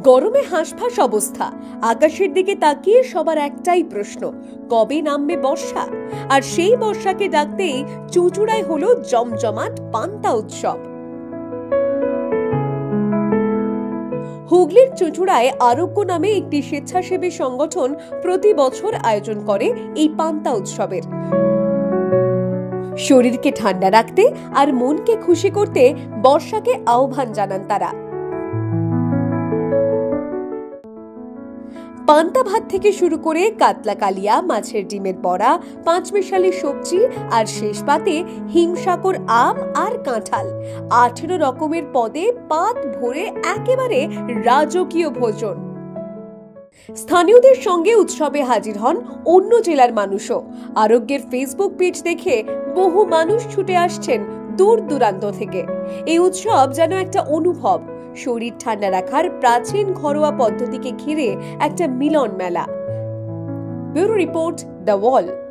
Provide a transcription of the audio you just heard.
গরমে হাঁসফাঁস অবস্থা। আকাশের দিকে তাকিয়ে সবার একটাই প্রশ্ন, কবে নামবে বর্ষা? আর সেই বর্ষাকে ডাকতেই চুঁচুড়ায় হলো জমজমাট পান্তা উৎসব। হুগলির চুঁচুড়ায় আরোগ্য নামে একটি স্বেচ্ছাসেবী সংগঠন প্রতি বছর আয়োজন করে এই পান্তা উৎসবের। শরীরকে ঠান্ডা রাখতে আর মনকে খুশি করতে বর্ষাকে আহ্বান জানান তারা। পান্তা ভাত থেকে শুরু করে কাতলা কালিয়া, মাছের ডিমের বড়া, পাঁচমিশালি সবজি আর শেষ পাতে হিমসাগর আম আর কাঁঠাল, 18 রকমের পদে পাত ভরে একেবারে রাজকীয় ভোজন। স্থানীয়দের সঙ্গে উৎসবে হাজির হন অন্য জেলার মানুষও। আরোগ্যের ফেসবুক পেজ দেখে বহু মানুষ ছুটে আসছেন দূর দূরান্ত থেকে। এই উৎসব যেন একটা অনুভব, শরীর ঠান্ডা রাখার প্রাচীন ঘরোয়া পদ্ধতিকে ঘিরে একটা মিলন মেলা। Bureau report, the wall.